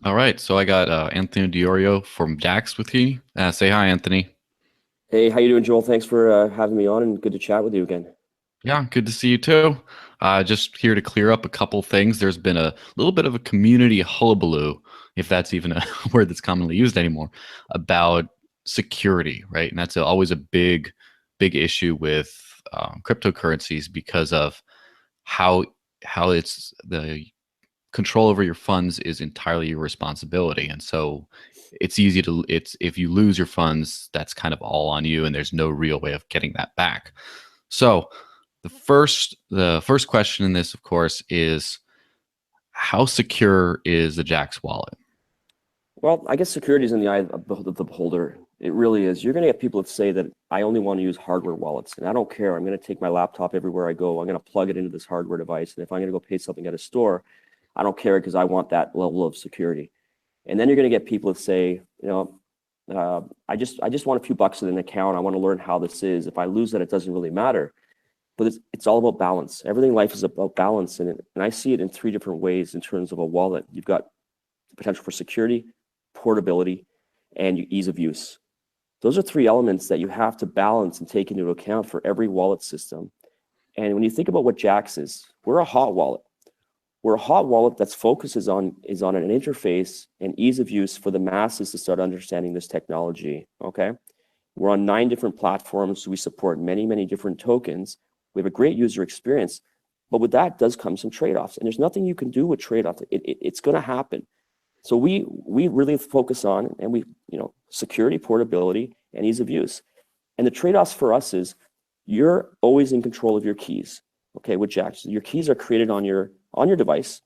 All right, so I got Anthony Diorio from Jaxx with you. Say hi, Anthony. Hey, how you doing, Joel? Thanks for having me on, and good to chat with you again. Yeah, good to see you too. Just here to clear up a couple things. There's been a little bit of a community hullabaloo, if that's even a word that's commonly used anymore, about security, right? And that's always a big issue with cryptocurrencies because of how how it's the control over your funds is entirely your responsibility. And so it's if you lose your funds, that's kind of all on you, and there's no real way of getting that back. So the first question in this, of course, is how secure is the Jax wallet? Well, I guess security is in the eye of the beholder. It really is. You're going to get people that say that I only want to use hardware wallets, and I don't care. I'm going to take my laptop everywhere I go. I'm going to plug it into this hardware device, and if I'm going to go pay something at a store, I don't care because I want that level of security. And then you're going to get people that say, I just want a few bucks in an account. I want to learn how this is. If I lose that, it doesn't really matter. But it's all about balance. Everything in life is about balance, and I see it in three different ways in terms of a wallet. You've got the potential for security, portability, and ease of use. Those are three elements that you have to balance and take into account for every wallet system. And when you think about what Jaxx is, we're a hot wallet. We're a hot wallet that's focuses on an interface and ease of use for the masses to start understanding this technology. Okay, we're on 9 different platforms. We support many different tokens. We have a great user experience, but with that does come some trade-offs, and there's nothing you can do with trade-offs. It's going to happen. So we really focus on, and security, portability, and ease of use. And the trade-offs for us is you're always in control of your keys. Okay, with Jaxx, your keys are created on your device.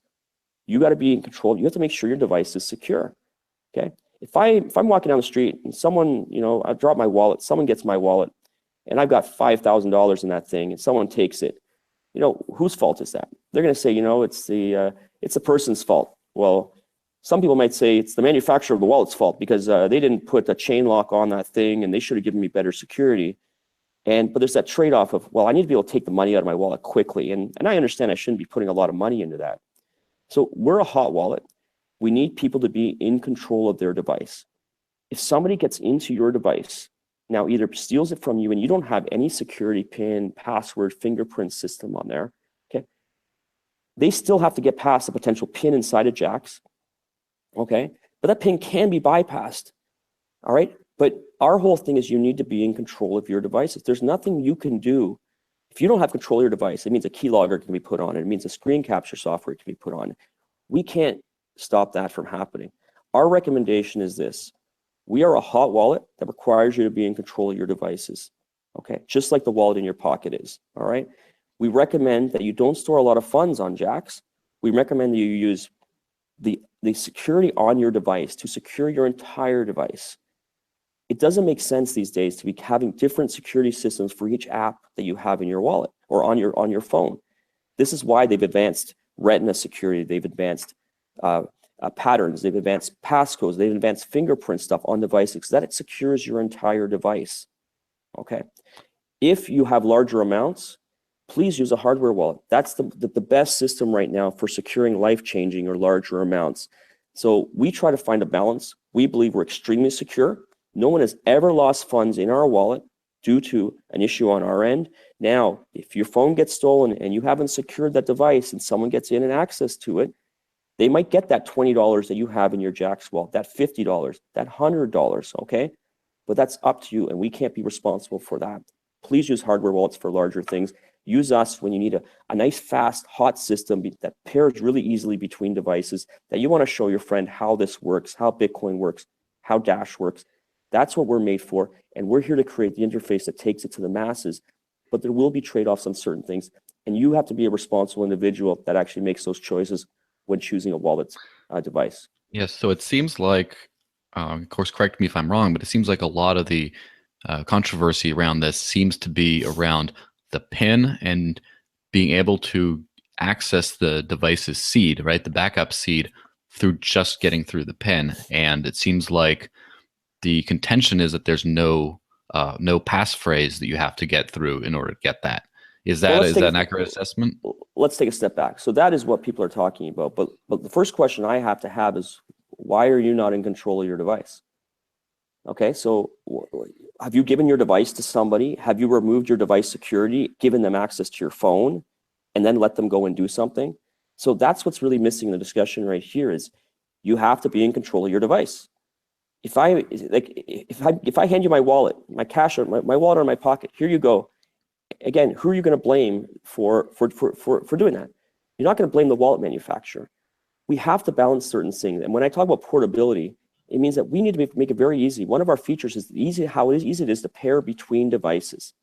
You got to be in control. You have to make sure your device is secure. Okay, if I'm walking down the street and someone, I drop my wallet, someone gets my wallet, and I've got $5,000 in that thing, and someone takes it, whose fault is that? They're going to say, it's the person's fault. Well, some people might say it's the manufacturer of the wallet's fault because they didn't put a chain lock on that thing, and they should have given me better security. But there's that trade-off of, well, I need to be able to take the money out of my wallet quickly, and I understand I shouldn't be putting a lot of money into that. So we're a hot wallet. We need people to be in control of their device. If somebody gets into your device, now either steals it from you and you don't have any security pin, password, fingerprint system on there, okay, they still have to get past the potential pin inside of Jaxx, okay, but that pin can be bypassed, all right? But our whole thing is you need to be in control of your devices. There's nothing you can do. If you don't have control of your device, it means a keylogger can be put on it. It means a screen capture software can be put on. We can't stop that from happening. Our recommendation is this. We are a hot wallet that requires you to be in control of your devices, okay? Just like the wallet in your pocket is, all right? We recommend that you don't store a lot of funds on Jaxx. We recommend that you use the security on your device to secure your entire device. It doesn't make sense these days to be having different security systems for each app that you have in your wallet or on your phone. This is why they've advanced retina security. They've advanced patterns. They've advanced passcodes. They've advanced fingerprint stuff on devices so that it secures your entire device. Okay. If you have larger amounts, please use a hardware wallet. That's the best system right now for securing life-changing or larger amounts. So we try to find a balance. We believe we're extremely secure. No one has ever lost funds in our wallet due to an issue on our end. Now, if your phone gets stolen and you haven't secured that device and someone gets in and access to it, they might get that $20 that you have in your Jaxx wallet, that $50, that $100, okay? But that's up to you, and we can't be responsible for that. Please use hardware wallets for larger things. Use us when you need a nice, fast, hot system that pairs really easily between devices, that you want to show your friend how this works, how Bitcoin works, how Dash works. That's what we're made for, and we're here to create the interface that takes it to the masses. But there will be trade-offs on certain things, and you have to be a responsible individual that actually makes those choices when choosing a wallet device. Yes, so it seems like, of course, correct me if I'm wrong, but it seems like a lot of the controversy around this seems to be around the PIN and being able to access the device's seed, right? The backup seed through just getting through the PIN. And it seems like the contention is that there's no passphrase that you have to get through in order to get that. Is Well, that is that an accurate assessment? let's take a step back. So that is what people are talking about. But the first question I have to have is, why are you not in control of your device? Okay, so have you given your device to somebody? Have you removed your device security, given them access to your phone, and then let them go and do something? So that's what's really missing in the discussion right here is you have to be in control of your device. If I hand you my wallet, my cash, my wallet or my pocket, here you go. Again, who are you going to blame for doing that? You're not going to blame the wallet manufacturer. We have to balance certain things. And when I talk about portability, it means that we need to make it very easy. One of our features is how easy it is to pair between devices.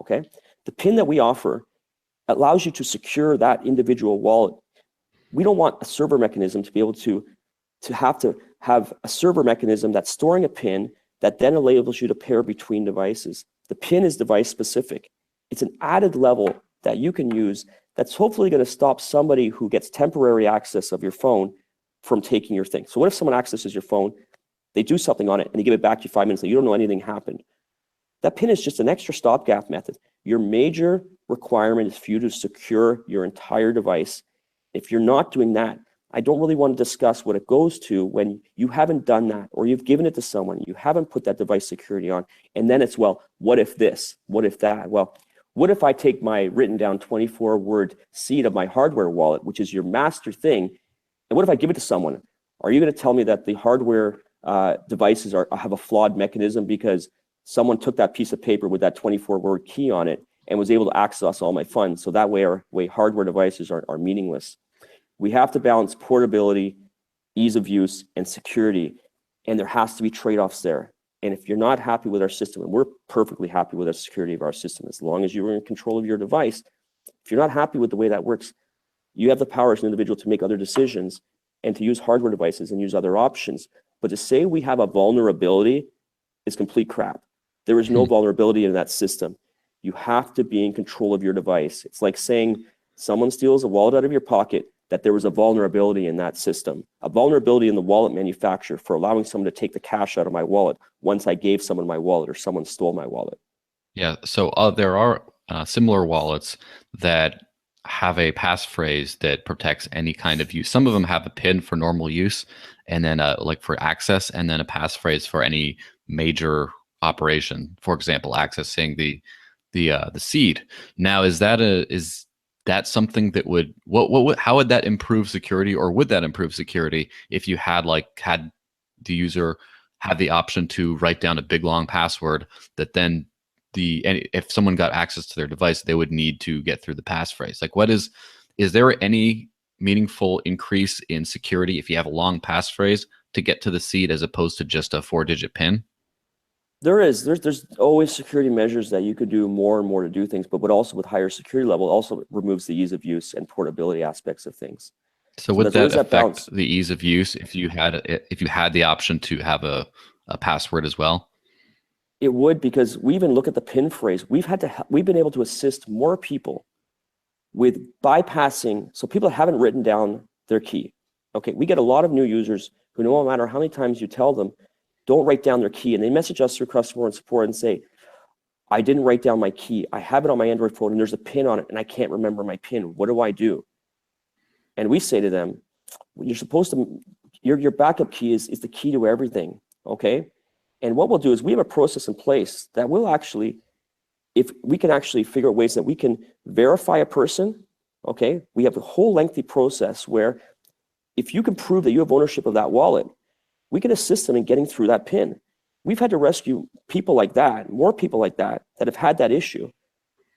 Okay, the PIN that we offer allows you to secure that individual wallet. We don't want a server mechanism to be able to have a server mechanism that's storing a PIN that then enables you to pair between devices. The PIN is device specific. It's an added level that you can use that's hopefully going to stop somebody who gets temporary access of your phone from taking your thing. So what if someone accesses your phone, they do something on it, and they give it back to you 5 minutes later, you don't know anything happened? That PIN is just an extra stopgap method. Your major requirement is for you to secure your entire device. If you're not doing that, I don't really want to discuss what it goes to when you haven't done that, or you've given it to someone, you haven't put that device security on, and then it's, well, what if this? What if that? Well, what if I take my written down 24-word seed of my hardware wallet, which is your master thing, and what if I give it to someone? Are you going to tell me that the hardware devices have a flawed mechanism because someone took that piece of paper with that 24-word key on it and was able to access all my funds? So that way our hardware devices are meaningless. We have to balance portability, ease of use, and security, and there has to be trade-offs there. And if you're not happy with our system, and we're perfectly happy with the security of our system, as long as you're in control of your device, if you're not happy with the way that works, you have the power as an individual to make other decisions and to use hardware devices and use other options. But to say we have a vulnerability is complete crap. There is no vulnerability in that system. You have to be in control of your device. It's like saying someone steals a wallet out of your pocket, that there was a vulnerability in that system, a vulnerability in the wallet manufacturer for allowing someone to take the cash out of my wallet once I gave someone my wallet or someone stole my wallet. Yeah, so there are similar wallets that have a passphrase that protects any kind of use. Some of them have a PIN for normal use, and then like for access, and then a passphrase for any major operation. For example, accessing the seed. Now, is that something that would how would that improve security, or would that improve security if you had the user had the option to write down a big long password that then if someone got access to their device, they would need to get through the passphrase? Like, is there any meaningful increase in security if you have a long passphrase to get to the seed as opposed to just a 4-digit PIN? There's always security measures that you could do more and more to do things, but also with higher security level also removes the ease of use and portability aspects of things. So would that affect the ease of use if you had the option to have a password as well? It would, because we even look at the PIN phrase. We've been able to assist more people with bypassing. So people that haven't written down their key. Okay, we get a lot of new users who, no matter how many times you tell them, don't write down their key, and they message us through customer support and say, I didn't write down my key. I have it on my Android phone and there's a PIN on it and I can't remember my PIN. What do I do? And we say to them, you're supposed to, your backup key is the key to everything, okay? And what we'll do is we have a process in place that will actually, if we can actually figure out ways that we can verify a person, okay? We have a whole lengthy process where if you can prove that you have ownership of that wallet, we can assist them in getting through that PIN. We've had to rescue people like that, more people like that have had that issue.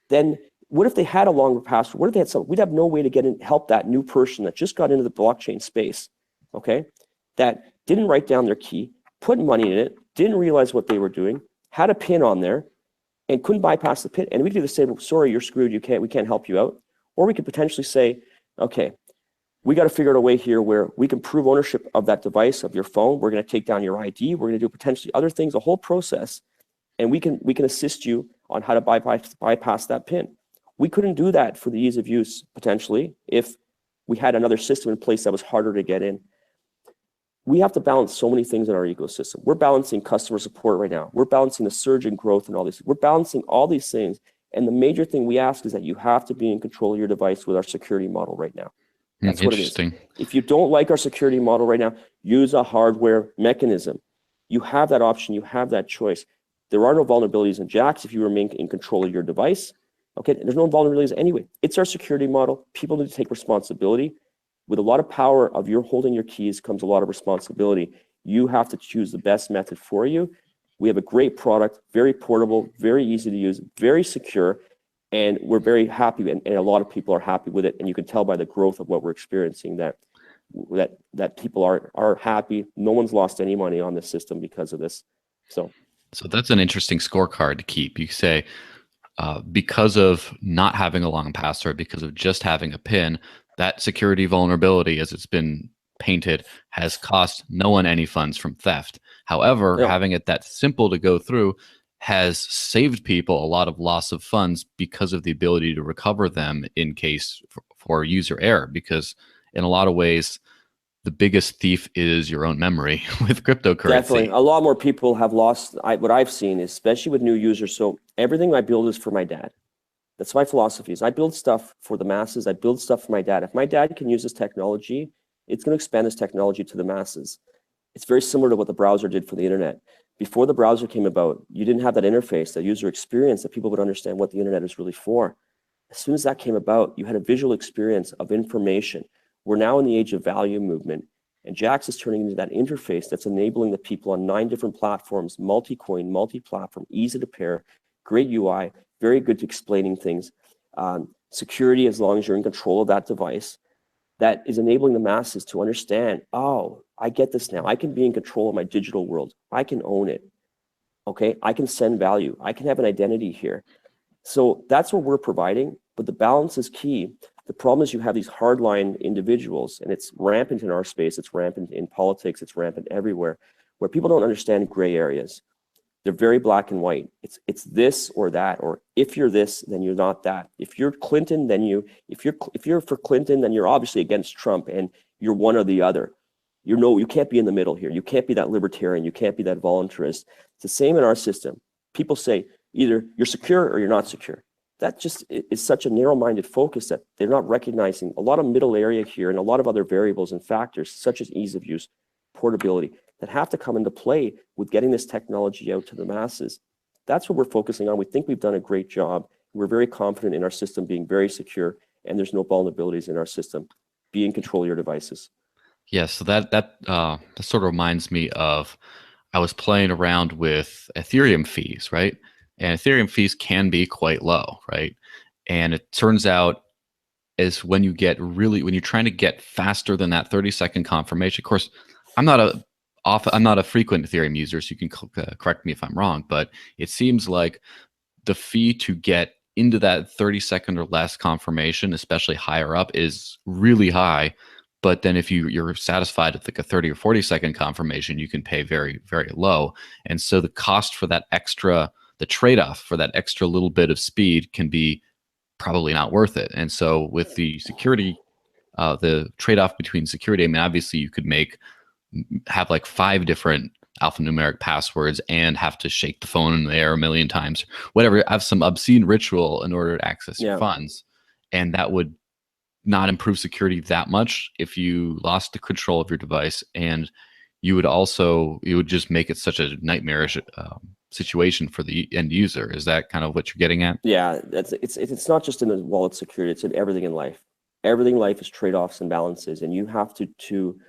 Then what if they had a longer password? What if they had something? We'd have no way to help that new person that just got into the blockchain space, okay? That didn't write down their key, put money in it, didn't realize what they were doing, had a PIN on there, and couldn't bypass the PIN. And we could either say, well, sorry, you're screwed, we can't help you out. Or we could potentially say, okay, we got to figure out a way here where we can prove ownership of that device, of your phone. We're going to take down your ID. We're going to do potentially other things, a whole process, and we can assist you on how to bypass that PIN. We couldn't do that for the ease of use, potentially, if we had another system in place that was harder to get in. We have to balance so many things in our ecosystem. We're balancing customer support right now. We're balancing the surge in growth and all this. We're balancing all these things. And the major thing we ask is that you have to be in control of your device with our security model right now. That's what it is. Interesting. If you don't like our security model right now, use a hardware mechanism. You have that option, you have that choice. There are no vulnerabilities in Jaxx if you remain in control of your device. Okay, there's no vulnerabilities anyway. It's our security model. People need to take responsibility. With a lot of power of your holding your keys comes a lot of responsibility. You have to choose the best method for you. We have a great product, very portable, very easy to use, very secure, and we're very happy, and a lot of people are happy with it. And you can tell by the growth of what we're experiencing that people are happy. No one's lost any money on this system because of this. So that's an interesting scorecard to keep. You say, because of not having a long password, because of just having a PIN, that security vulnerability, as it's been painted, has cost no one any funds from theft. However, no. having it that simple to go through has saved people a lot of loss of funds because of the ability to recover them in case for user error. Because in a lot of ways, the biggest thief is your own memory with cryptocurrency. Definitely. A lot more people have lost, what I've seen, especially with new users. So everything I build is for my dad. That's my philosophy. Is I build stuff for the masses. I build stuff for my dad. If my dad can use this technology, it's going to expand this technology to the masses. It's very similar to what the browser did for the internet. Before the browser came about, you didn't have that interface, that user experience that people would understand what the internet is really for. As soon as that came about, you had a visual experience of information. We're now in the age of value movement, and Jaxx is turning into that interface that's enabling the people on 9 different platforms, multi-coin, multi-platform, easy to pair, great UI, very good to explaining things. Security, as long as you're in control of that device, that is enabling the masses to understand, oh, I get this now. I can be in control of my digital world. I can own it. Okay, I can send value. I can have an identity here. So that's what we're providing, but the balance is key. The problem is you have these hardline individuals, and it's rampant in our space, it's rampant in politics, it's rampant everywhere, where people don't understand gray areas. They're very black and white. It's this or that, or if you're this, then you're not that. If you're Clinton, then if you're for Clinton, then you're obviously against Trump, and you're one or the other. You can't be in the middle here. You can't be that libertarian. You can't be that voluntarist. It's the same in our system. People say either you're secure or you're not secure. That just is such a narrow-minded focus that they're not recognizing a lot of middle area here and a lot of other variables and factors, such as ease of use, portability, that have to come into play with getting this technology out to the masses. That's what we're focusing on. We think we've done a great job. We're very confident in our system being very secure, and there's no vulnerabilities in our system. Be in control of your devices. Yeah, so that sort of reminds me of, I was playing around with Ethereum fees, right? And Ethereum fees can be quite low, right? And it turns out is when you're trying to get faster than that 30-second confirmation. Of course, I'm not a frequent Ethereum user, so you can correct me if I'm wrong, but it seems like the fee to get into that 30-second or less confirmation, especially higher up, is really high. But then if you're satisfied with like a 30 or 40-second confirmation, you can pay very, very low. And so the cost for that extra, the trade-off for that extra little bit of speed can be probably not worth it. And so with the security, the trade-off between security, I mean, obviously you could have like 5 different alphanumeric passwords and have to shake the phone in the air a million times, whatever, have some obscene ritual in order to access your funds. And that would not improve security that much if you lost the control of your device, and it would just make it such a nightmarish situation for the end user. Is that kind of what you're getting at? Yeah, it's not just in the wallet security, it's in everything in life. Everything in life is trade-offs and balances, and you have to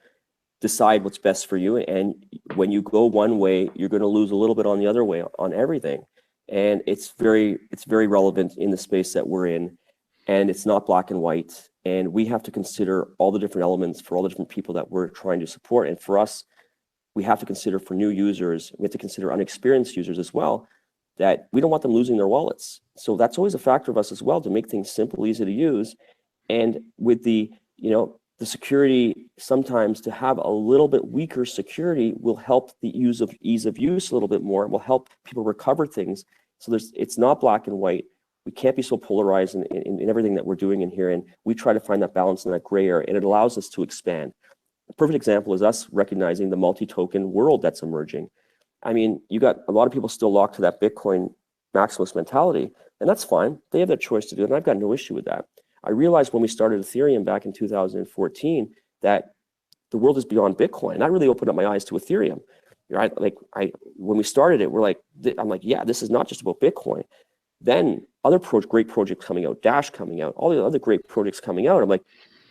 decide what's best for you. And when you go one way, you're going to lose a little bit on the other way on everything. And it's very relevant in the space that we're in, and it's not black and white. And we have to consider all the different elements for all the different people that we're trying to support. And for us, we have to consider for new users, we have to consider unexperienced users as well, that we don't want them losing their wallets. So that's always a factor of us as well, to make things simple, easy to use. And with the security, sometimes to have a little bit weaker security will help the ease of use a little bit more, will help people recover things. So it's not black and white. We can't be so polarized in everything that we're doing in here. And we try to find that balance in that gray area, and it allows us to expand. A perfect example is us recognizing the multi-token world that's emerging. I mean, you got a lot of people still locked to that Bitcoin maximalist mentality, and that's fine. They have that choice to do it, and I've got no issue with that. I realized when we started Ethereum back in 2014 that the world is beyond Bitcoin. That really opened up my eyes to Ethereum. Right? When we started it, I'm like, yeah, this is not just about Bitcoin. Then other great projects coming out, Dash coming out, all the other great projects coming out. I'm like,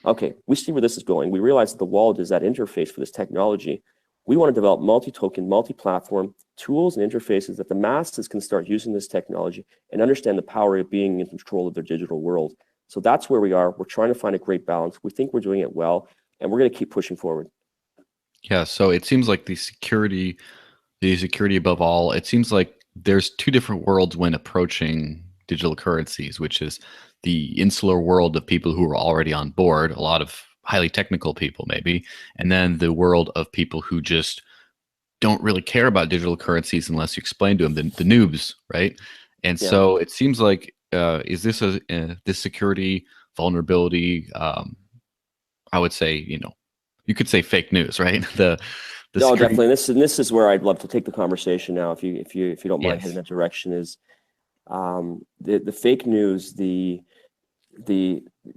okay, we see where this is going. We realize that the wallet is that interface for this technology. We want to develop multi-token, multi-platform tools and interfaces that the masses can start using this technology and understand the power of being in control of their digital world. So that's where we are. We're trying to find a great balance. We think we're doing it well, and we're going to keep pushing forward. Yeah, so it seems like the security above all, it seems like there's two different worlds when approaching digital currencies, which is the insular world of people who are already on board, a lot of highly technical people maybe, and then the world of people who just don't really care about digital currencies unless you explain to them, the noobs, right? And Yeah. so it seems like, is this this security vulnerability? I would say, you could say fake news, right? The No, security. definitely. This is where I'd love to take the conversation now, if you don't mind heading Yes. that direction. Is the fake news, the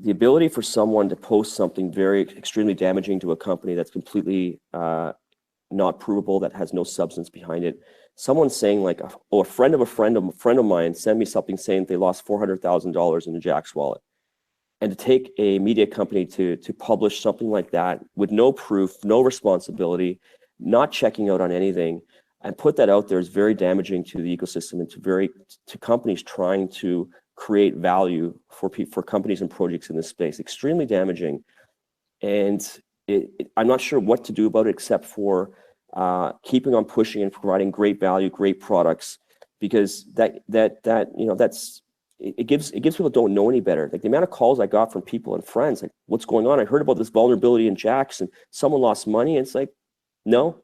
ability for someone to post something very extremely damaging to a company that's completely not provable, that has no substance behind it. Someone saying like, oh, a friend of a friend of a friend of mine sent me something saying they lost $400,000 in the Jaxx wallet. And to take a media company to publish something like that with no proof, no responsibility, not checking out on anything, and put that out there is very damaging to the ecosystem and to companies trying to create value for companies and projects in this space. Extremely damaging, and I'm not sure what to do about it except for keeping on pushing and providing great value, great products, because that's it gives people that don't know any better. Like the amount of calls I got from people and friends, like, what's going on? I heard about this vulnerability in Jaxx and someone lost money. And it's like, no,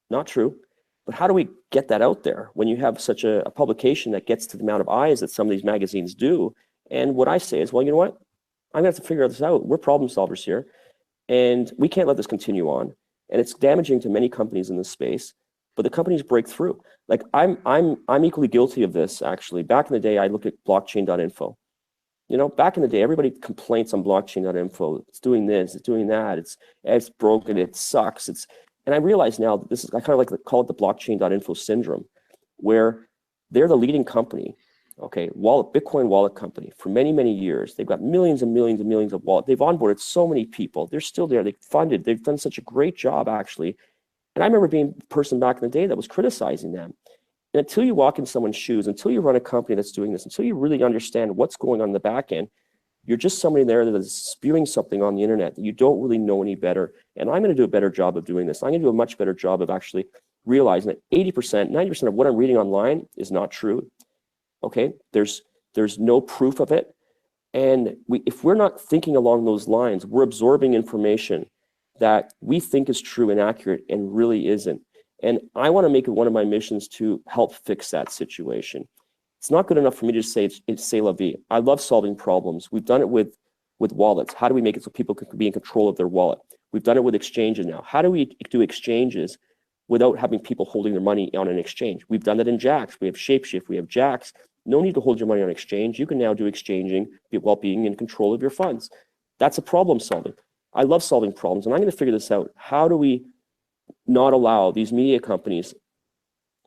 not true. But how do we get that out there when you have such a publication that gets to the amount of eyes that some of these magazines do? And what I say is, well, you know what? I'm gonna have to figure this out. We're problem solvers here, and we can't let this continue on. And it's damaging to many companies in this space, but the companies break through. Like I'm equally guilty of this, actually. Back in the day, I looked at blockchain.info. Back in the day, everybody complains on blockchain.info. It's doing this, it's doing that, it's broken, it sucks. And I realize now that I kind of like to call it the blockchain.info syndrome, where they're the leading company, okay, Bitcoin wallet company for many, many years. They've got millions and millions and millions of wallets. They've onboarded so many people. They're still there. They've done such a great job, actually. And I remember being the person back in the day that was criticizing them. And until you walk in someone's shoes, until you run a company that's doing this, until you really understand what's going on in the back end, you're just somebody there that is spewing something on the internet that you don't really know any better. And I'm going to do a better job of doing this. I'm going to do a much better job of actually realizing that 80%, 90% of what I'm reading online is not true. Okay, there's no proof of it. And if we're not thinking along those lines, we're absorbing information that we think is true and accurate and really isn't. And I want to make it one of my missions to help fix that situation. It's not good enough for me to say it's c'est la vie. I love solving problems. We've done it with wallets. How do we make it so people can be in control of their wallet? We've done it with exchanges now. How do we do exchanges without having people holding their money on an exchange? We've done that in Jaxx. We have Shapeshift. We have Jaxx. No need to hold your money on exchange. You can now do exchanging while being in control of your funds. That's a problem solving. I love solving problems, and I'm going to figure this out. How do we not allow these media companies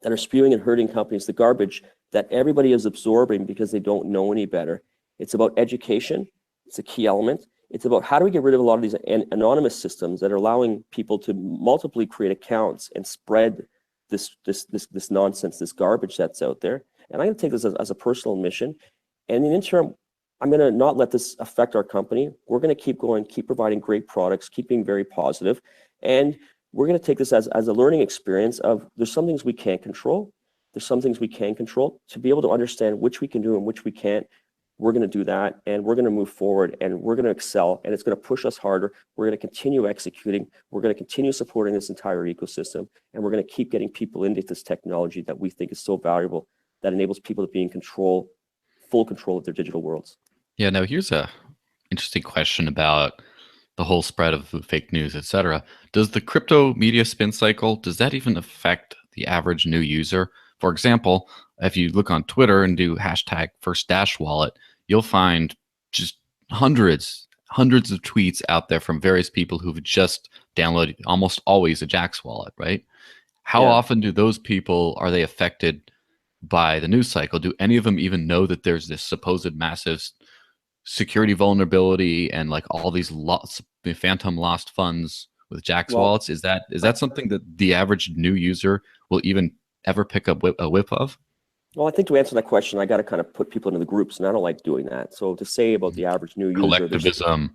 that are spewing and hurting companies the garbage that everybody is absorbing because they don't know any better? It's about education. It's a key element. It's about how do we get rid of a lot of these anonymous systems that are allowing people to multiply create accounts and spread this nonsense, this garbage that's out there. And I'm going to take this as a personal mission. And in the interim, I'm going to not let this affect our company. We're going to keep going, keep providing great products, keep being very positive. And we're going to take this as a learning experience of there's some things we can't control. There's some things we can control. To be able to understand which we can do and which we can't, we're going to do that. And we're going to move forward and we're going to excel. And it's going to push us harder. We're going to continue executing. We're going to continue supporting this entire ecosystem. And we're going to keep getting people into this technology that we think is so valuable, that enables people to be in control, full control of their digital worlds. Yeah, now here's a interesting question about the whole spread of fake news, etc. Does the crypto media spin cycle, does that even affect the average new user? For example, if you look on Twitter and do hashtag first Dash wallet, you'll find just hundreds of tweets out there from various people who've just downloaded almost always a Jaxx wallet, right? How Yeah. often do those people, are they affected by the news cycle? Do any of them even know that there's this supposed massive security vulnerability and like all these lots phantom lost funds with Jaxx Well, wallets? Is that something that the average new user will even ever pick up a whip of? Well, I think to answer that question, I got to kind of put people into the groups, and I don't like doing that. So to say about the average new user, Collectivism.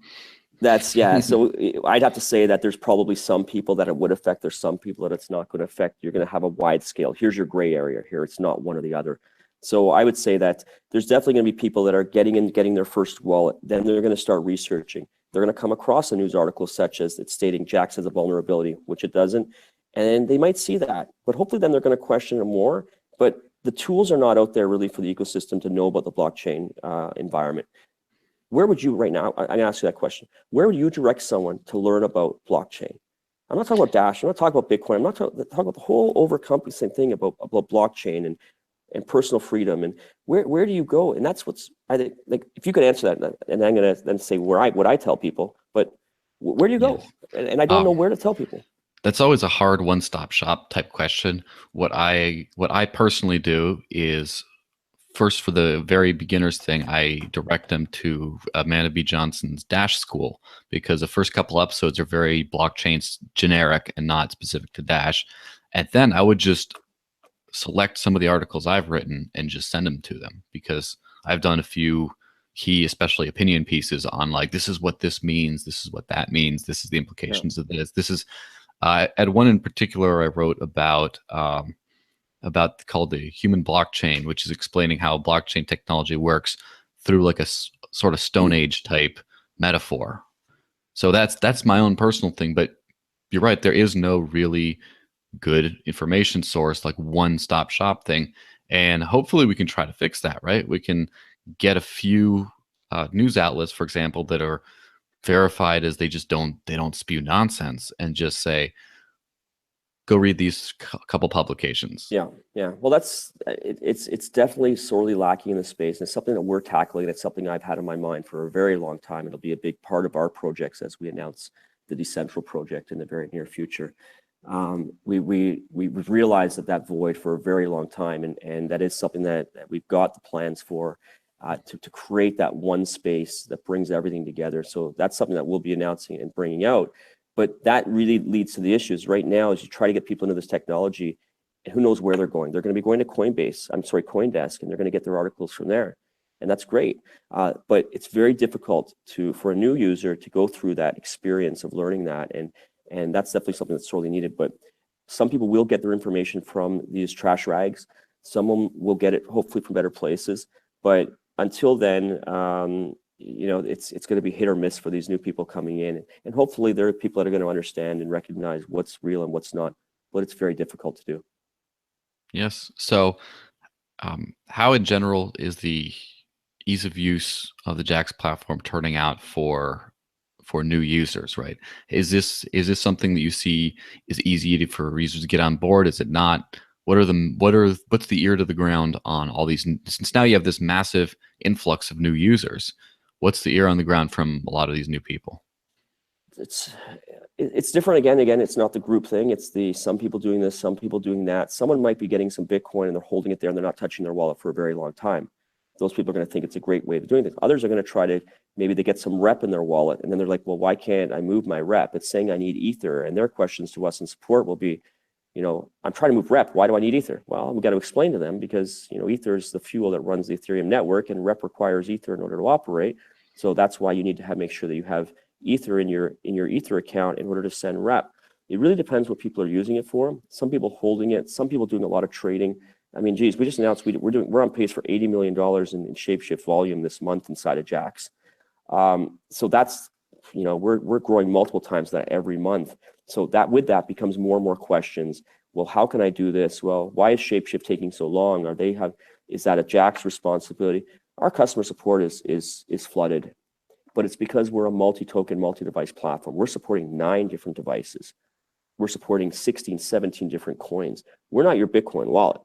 yeah. So I'd have to say that there's probably some people that it would affect. There's some people that it's not going to affect. You're going to have a wide scale. Here's your gray area. Here, it's not one or the other. So I would say that there's definitely going to be people that are getting their first wallet. Then they're going to start researching. They're going to come across a news article such as it's stating Jaxx has a vulnerability, which it doesn't, and they might see that. But hopefully, then they're going to question it more. But the tools are not out there really for the ecosystem to know about the blockchain environment. Where would you right now, I'm going to ask you that question. Where would you direct someone to learn about blockchain? I'm not talking about Dash. I'm not talking about Bitcoin. I'm not talking about the whole overencompassing thing about blockchain and personal freedom. And where do you go? And that's what's, I think, like, if you could answer that, and I'm going to then say what I tell people, but where do you go? Yes. And I don't know where to tell people. That's always a hard one-stop shop type question. What I personally do is, first, for the very beginners thing, I direct them to Amanda B. Johnson's Dash School, because the first couple episodes are very blockchain generic and not specific to Dash. And then I would just select some of the articles I've written and just send them to them, because I've done a few key, especially opinion pieces on like, this is what this means, this is what that means, this is the implications of this. This is at one in particular I wrote about called the human blockchain, which is explaining how blockchain technology works through like a sort of Stone Age type metaphor. So that's my own personal thing, but you're right, there is no really good information source, like one-stop shop thing, and hopefully we can try to fix that, right? We can get a few news outlets, for example, that are verified as they don't spew nonsense, and just say, go read these couple publications. Yeah. Well, it's definitely sorely lacking in the space, and it's something that we're tackling. It's something I've had in my mind for a very long time. It'll be a big part of our projects as we announce the Decentral project in the very near future. We've realized that void for a very long time, and that is something that we've got the plans for, to create that one space that brings everything together. So that's something that we'll be announcing and bringing out. But that really leads to the issues right now as you try to get people into this technology, and who knows where they're going. They're going to be going to CoinDesk, and they're going to get their articles from there. And that's great. But it's very difficult for a new user to go through that experience of learning that. And that's definitely something that's sorely needed. But some people will get their information from these trash rags. Some will get it hopefully from better places. But until then, it's going to be hit or miss for these new people coming in. And hopefully there are people that are going to understand and recognize what's real and what's not. But it's very difficult to do. Yes. So how in general is the ease of use of the Jaxx platform turning out for new users, right? Is this something that you see is easy for users to get on board? Is it not? What's the ear to the ground on all these? Since now you have this massive influx of new users, what's the ear on the ground from a lot of these new people? It's different again. It's not the group thing. It's some people doing this, some people doing that. Someone might be getting some Bitcoin and they're holding it there and they're not touching their wallet for a very long time. Those people are going to think it's a great way of doing this. Others are going to try to, maybe they get some rep in their wallet, and then they're like, well, why can't I move my rep? It's saying I need Ether. And their questions to us in support will be, I'm trying to move rep. Why do I need Ether? Well, we got to explain to them because, Ether is the fuel that runs the Ethereum network, and rep requires Ether in order to operate. So that's why you need to make sure that you have Ether in your Ether account in order to send rep. It really depends what people are using it for. Some people holding it, some people doing a lot of trading. I mean, geez, we just announced we're on pace for $80 million in Shapeshift volume this month inside of Jaxx. So that's, we're growing multiple times that every month. So with that becomes more and more questions. Well, how can I do this? Well, why is Shapeshift taking so long? Is that a Jaxx responsibility? Our customer support is flooded, but it's because we're a multi-token, multi-device platform. We're supporting 9 different devices. We're supporting 16, 17 different coins. We're not your Bitcoin wallet.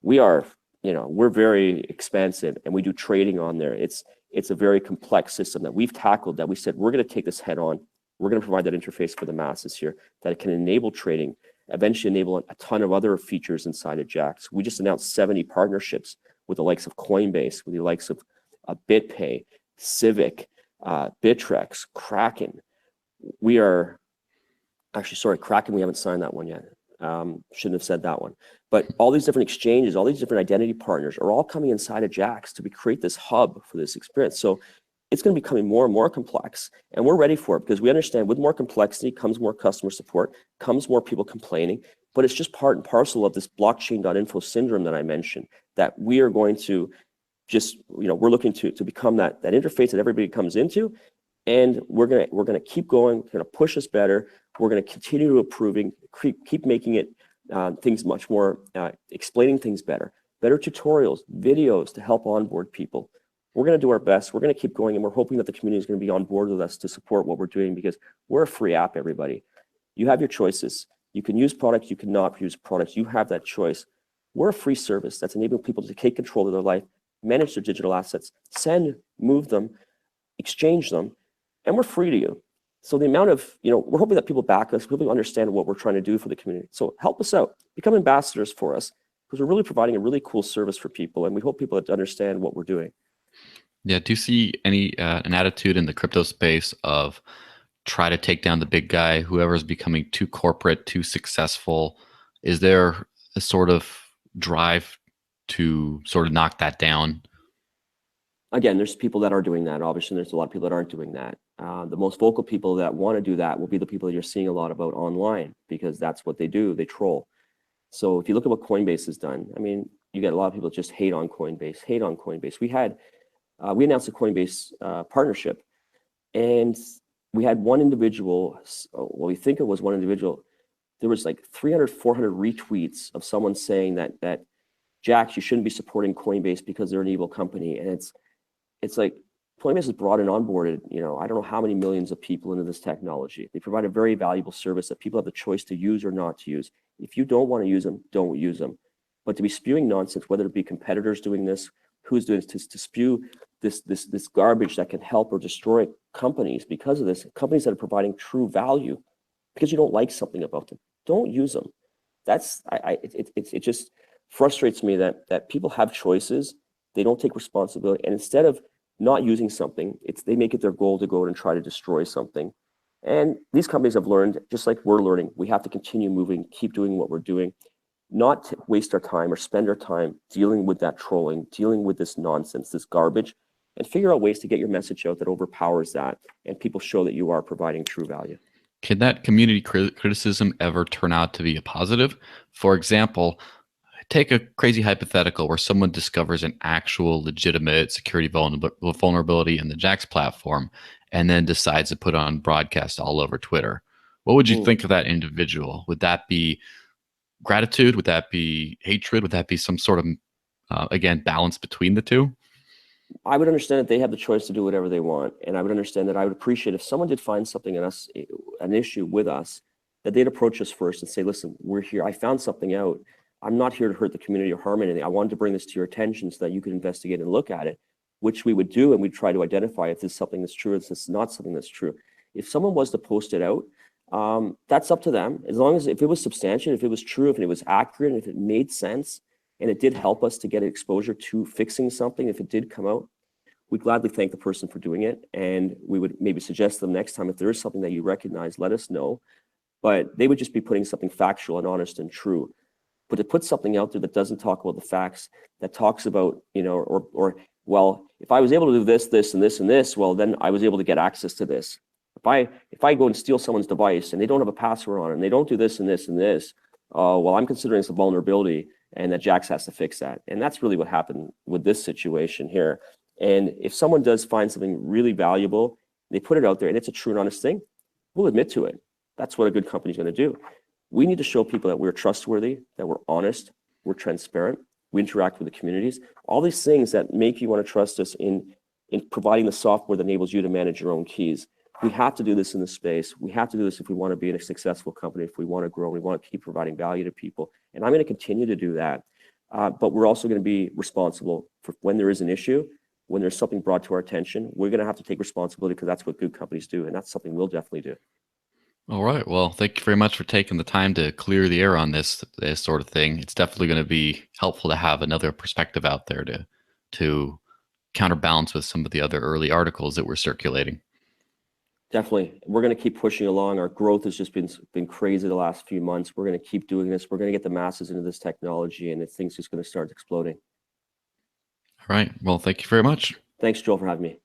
We are we're very expansive and we do trading on there. It's a very complex system that we've tackled, that we said, we're going to take this head on. We're going to provide that interface for the masses here that can enable trading, eventually enable a ton of other features inside of Jaxx. We just announced 70 partnerships with the likes of Coinbase, with the likes of BitPay, Civic, Bittrex, Kraken. We are actually, sorry, Kraken, we haven't signed that one yet. Shouldn't have said that one. But all these different exchanges, all these different identity partners are all coming inside of Jaxx to create this hub for this experience. So it's going to be becoming more and more complex, and we're ready for it because we understand with more complexity comes more customer support, comes more people complaining, but it's just part and parcel of this blockchain.info syndrome that I mentioned, that we are going to just, we're looking to become that interface that everybody comes into, and we're gonna keep going, we're gonna push us better, we're gonna continue improving, keep making it things much more, explaining things better tutorials, videos to help onboard people. We're going to do our best. We're going to keep going, and we're hoping that the community is going to be on board with us to support what we're doing, because we're a free app, everybody. You have your choices. You can use products, you cannot use products. You have that choice. We're a free service that's enabling people to take control of their life, manage their digital assets, send, move them, exchange them, and we're free to you. So the amount of, we're hoping that people back us, people understand what we're trying to do for the community. So help us out, become ambassadors for us, because we're really providing a really cool service for people, and we hope people understand what we're doing. Yeah, do you see any an attitude in the crypto space of try to take down the big guy, whoever is becoming too corporate, too successful? Is there a sort of drive to sort of knock that down? Again, there's people that are doing that. Obviously, there's a lot of people that aren't doing that. The most vocal people that want to do that will be the people that you're seeing a lot about online, because that's what they do. They troll. So if you look at what Coinbase has done, I mean, you get a lot of people that just hate on Coinbase. We announced a Coinbase partnership, and we had one individual, well, we think it was one individual, there was like 300, 400 retweets of someone saying that Jaxx, you shouldn't be supporting Coinbase because they're an evil company. And it's like, Coinbase has brought and onboarded, I don't know how many millions of people into this technology. They provide a very valuable service that people have the choice to use or not to use. If you don't want to use them, don't use them. But to be spewing nonsense, whether it be competitors doing this, who's doing this, to spew this garbage that can help or destroy companies because of this, companies that are providing true value, because you don't like something about them, don't use them. It just frustrates me that people have choices, they don't take responsibility, and instead of not using something, they make it their goal to go out and try to destroy something. And these companies have learned, just like we're learning, we have to continue moving, keep doing what we're doing, not to waste our time or spend our time dealing with that trolling, dealing with this nonsense, this garbage, and figure out ways to get your message out that overpowers that, and people show that you are providing true value. Can that community criticism ever turn out to be a positive? For example, take a crazy hypothetical where someone discovers an actual legitimate security vulnerability in the Jaxx platform and then decides to put on broadcast all over Twitter. What would you think of that individual? Would that be gratitude? Would that be hatred? Would that be some sort of, again, balance between the two? I would understand that they have the choice to do whatever they want. And I would understand that I would appreciate if someone did find something in us, an issue with us, that they'd approach us first and say, listen, we're here. I found something out. I'm not here to hurt the community or harm anything. I wanted to bring this to your attention so that you could investigate and look at it, which we would do. And we'd try to identify if this is something that's true, if this is not something that's true. If someone was to post it out, that's up to them. As long as if it was substantiated, if it was true, if it was accurate, and if it made sense, and it did help us to get exposure to fixing something, if it did come out, we'd gladly thank the person for doing it. And we would maybe suggest to them next time, if there is something that you recognize, let us know. But they would just be putting something factual and honest and true. But to put something out there that doesn't talk about the facts, that talks about, well, if I was able to do this, this, and this, and this, well, then I was able to get access to this. If I go and steal someone's device and they don't have a password on it, and they don't do this and this and this, well, I'm considering this a vulnerability, and that Jaxx has to fix that. And that's really what happened with this situation here. And if someone does find something really valuable, they put it out there, and it's a true and honest thing, we'll admit to it. That's what a good company is going to do. We need to show people that we're trustworthy, that we're honest, we're transparent, we interact with the communities. All these things that make you want to trust us in providing the software that enables you to manage your own keys. We have to do this in this space. We have to do this if we want to be in a successful company, if we want to grow, we want to keep providing value to people. And I'm going to continue to do that. But we're also going to be responsible for when there is an issue, when there's something brought to our attention. We're going to have to take responsibility because that's what good companies do, and that's something we'll definitely do. All right. Well, thank you very much for taking the time to clear the air on this sort of thing. It's definitely going to be helpful to have another perspective out there to counterbalance with some of the other early articles that were circulating. Definitely. We're going to keep pushing along. Our growth has just been crazy the last few months. We're going to keep doing this. We're going to get the masses into this technology, and things just going to start exploding. All right. Well, thank you very much. Thanks, Joel, for having me.